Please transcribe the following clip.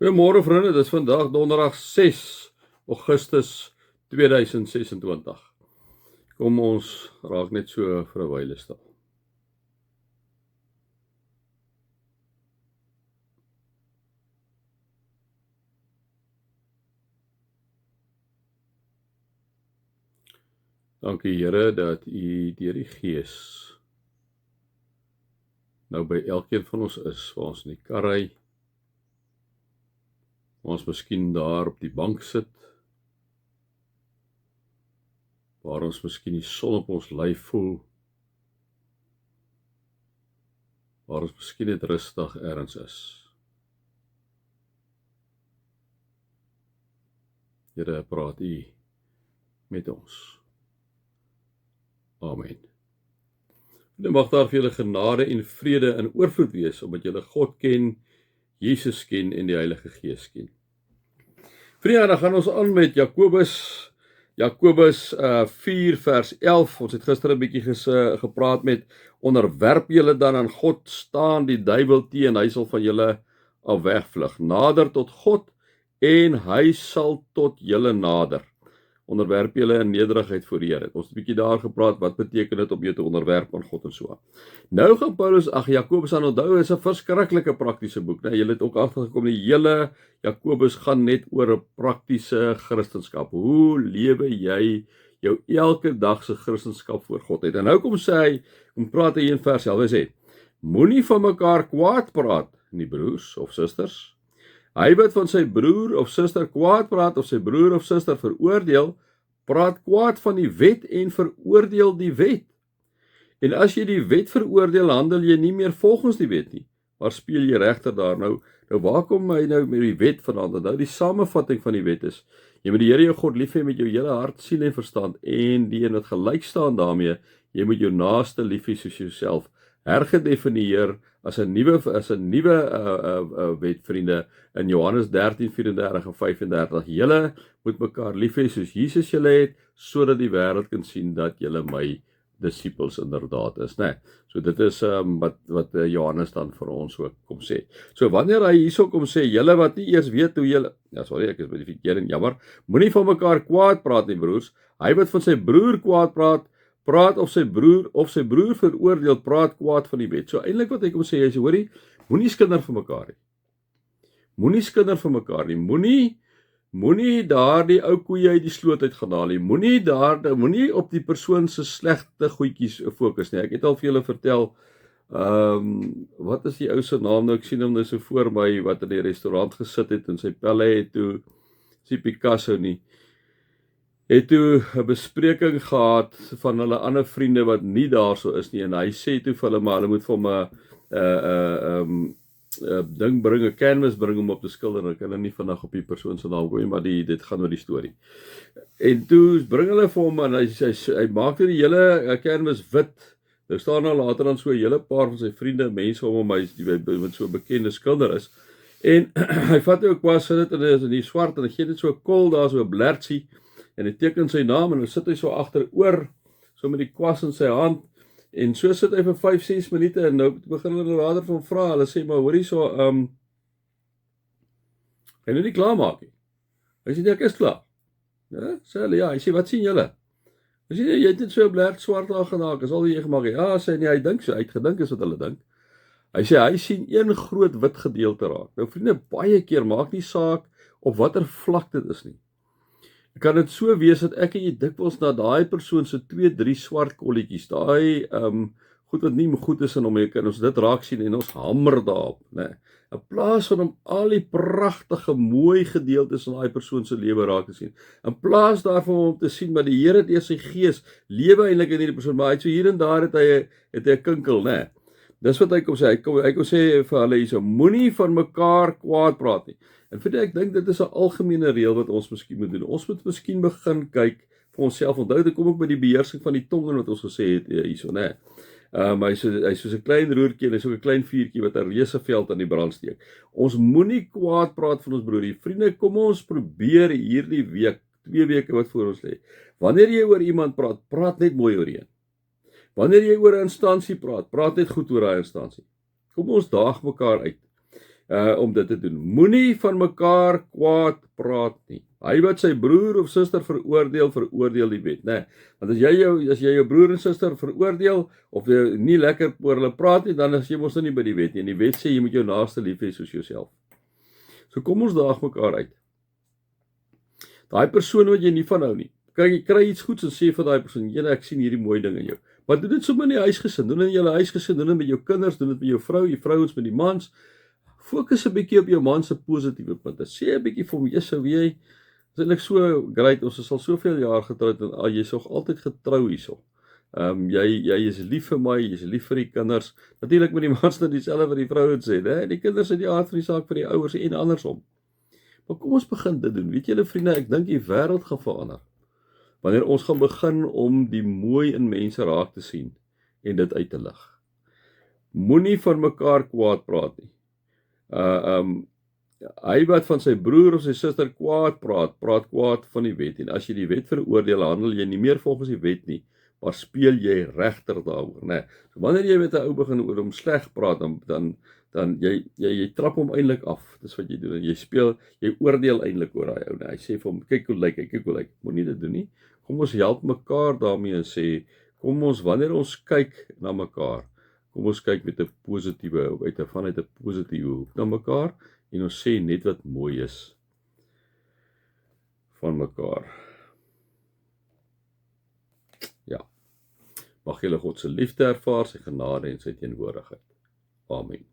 Goeiemôre vriende, dit is vandag donderdag 6 Augustus 2026. Kom ons raak net so vir 'n wyle stil. Dankie Here dat U deur die Gees nou by elkeen van ons is, waar ons in die kar ry, ons miskien daar op die bank sit, waar ons miskien die son op ons lyf voel, waar ons miskien net rustig ergens is. Here, praat U met ons. Amen. Nou mag daar vir julle genade en vrede in oorvloed wees, omdat julle God ken, Jesus ken en die Heilige Gees ken. Vriende, dan gaan ons aan met Jakobus 4 vers 11. Ons het gister 'n bietjie gepraat met onderwerp julle dan aan God, staan die duiwel teen, hy sal van julle af wegvlug. Nader tot God en hy sal tot julle nader. Onderwerp julle in nederigheid voor die Here. Ons het 'n bietjie daar gepraat, wat beteken dit om jou te onderwerp aan God en so. Nou gaan Jakobus aan onthou, is 'n verskriklike praktiese boek. Nou, julle het ook agtergekom, die hele Jakobus gaan net oor 'n praktiese Christendom. Hoe lewe jy jou elke dag se Christendom voor God uit? En nou praat hy in vers 11, hy sê, moenie van mekaar kwaad praat, nie broers of susters. Hy wat van sy broer of suster kwaad praat of sy broer of suster veroordeel, praat kwaad van die wet en veroordeel die wet. En as jy die wet veroordeel, handel jy nie meer volgens die wet nie, maar speel jy regter daar. Nou waar kom hy nou met die wet vandaan? Nou die samevatting van die wet is, jy moet die Here jou God lief hê met jou hele hart, siel en verstand, en die een wat gelyk staan daarmee, jy moet jou naaste lief hê soos jouself. Hergedefinieer as 'n nuwe wet, vriende, in Johannes 13:34 en 35. Julle moet mekaar lief hê soos Jesus julle het, sodat die wêreld kan sien dat julle my disippels inderdaad is, né? So dit is wat Johannes dan vir ons ook kom sê. So wanneer hy hierso kom sê, julle wat nie eers weet hoe julle, ek is by die verkeering, jammer, moenie van mekaar kwaad praat nie, broers. Hy wat van sy broer kwaad praat of sy broer veroordeel, praat kwaad van die wet. So eintlik wat hy kom sê, hy sê, hoorie, moenie skinder vir mekaar nie. Moenie daardie ou koeie uit die sloot uit gaan haal nie. Moenie op die persoon se slegte goedjies fokus nie. Ek het al vir julle vertel, wat is die ou se naam nou? Ek sien hom nou so voor my, wat in die restaurant gesit het en sy pelle het toe, sy Picasso nie, het toe 'n bespreking gehad van hulle ander vriende wat nie daarso is nie, en hy sê toe vir hulle, maar hulle moet vir hom 'n ding bring, 'n canvas bring om op te skilder. Ek kan nie vandag op die persoon se naam gooi, maar dit gaan oor die storie. En toe bring hulle vir hom, en hy maak toe die hele canvas wit. Nou staan nou later dan so 'n hele paar van sy vriende, mense om hom, hy wat so 'n bekende skilder is. En hy vat ook kwas, sit dit in die swart, en hy gee dit so 'n kol daar, so 'n blertjie, en hy teken sy naam, en dan sit hy so agteroor, so met die kwas in sy hand, en so sit hy vir 5-6 minute, en nou begin hulle later van vra, hulle sê, maar hoorie so, hy nou nie klaar maak nie. Hy sê, nee, ek is klaar. Ja, sê hulle, ja, hy sê, wat sien julle? Hy sê, jy het net so 'n blerd swart daar gemaak, is al die jy gemaak het. Ja, sê, nee, hy dink so, hy het gedink is wat hulle dink. Hy sê, hy sien een groot wit gedeelte raak. Nou vriende, baie keer, maak nie saak op watter vlak dit is nie. Kan dit so wees dat ek en jy dikwels na daai persoon se 2-3 swart kolletjies, daai goed wat nie goed is in hom, kan ons dit raak sien en ons hamer daarop, né? In plaas van om al die pragtige, mooi gedeeltes in daai persoon se lewe raak te sien. In plaas daarvan om te sien, maar die Here het deur sy Gees lewe eintlik in hierdie persoon, maar hy het so hier en daar het hy 'n kinkel, né? Dis wat hy kom sê. Hy kom sê vir hulle hierso, moenie van mekaar kwaad praat nie. En ek dink dit is 'n algemene reël wat ons miskien moet doen. Ons moet miskien begin kyk vir onsself. Onthou, dit kom ook by die beheersing van die tong en wat ons gesê het hierso, né? Hy's soos 'n klein roertjie en hy's ook 'n klein vuurtjie wat 'n reuse veld aan die brand steek. Ons moenie kwaad praat van ons broer nie. Vriende, kom ons probeer hierdie week, 2 weke wat voor ons lê. Wanneer jy oor iemand praat, praat net mooi oor een. Wanneer jy oor 'n instansie praat, praat net goed oor daai instansie. Kom ons daag mekaar uit. om dit te doen. Moenie van mekaar kwaad praat nie. Hy wat sy broer of suster veroordeel die wet, né? Want as jy jou broer en suster veroordeel of jy nie lekker oor hulle praat nie, dan is jy mos nie by die wet nie. En die wet sê jy moet jou naaste lief hê soos jouself. So kom ons daag mekaar uit. Daai persoon wat jy nie van hou nie. Kyk, jy kry iets goeds en sê vir daai persoon, "Jene, ek sien hierdie mooi ding in jou." Maar doen dit sommer in die huisgesin, doen dit in julle huisgesin, doen dit met jou kinders, doen dit met jou vrou, die vrouens met die mans. Fokus 'n bietjie op jou man se positiewe punte. Sê 'n bietjie vir hom, "Jesus, wie jy is eintlik so great, ons is al soveel jaar getroud en jy's nog altyd getrou hierso. Jy is lief vir my, jy's lief vir die kinders." Natuurlik met die mans dan dieselfde wat die vrouens sê, né? Die kinders is die aard van die saak vir die ouers en andersom. Maar kom ons begin dit doen. Weet julle vriende, ek dink die wêreld gaan verander wanneer ons gaan begin om die mooi in mense raak te sien en dit uit te lig. Moenie van mekaar kwaad praat nie. Hy wat van sy broer of sy suster kwaad praat kwaad van die wet. En as jy die wet veroordeel, handel jy nie meer volgens die wet nie, maar speel jy regter daaroor, né? So wanneer jy met 'n ou begin oor hom sleg praat, dan jy trap hom eintlik af. Dis wat jy doen. En jy oordeel eintlik oor daai ou, né? Hy sê vir hom, "Kyk hoe lyk hy. Moenie dit doen nie." Kom ons help mekaar daarmee en sê, wanneer ons kyk na mekaar, kom ons kyk met 'n positiewe, vanuit 'n positiewe hoek na mekaar en ons sê net wat mooi is van mekaar. Ja. Mag julle God se liefde ervaar, sy genade en sy teenwoordigheid. Amen.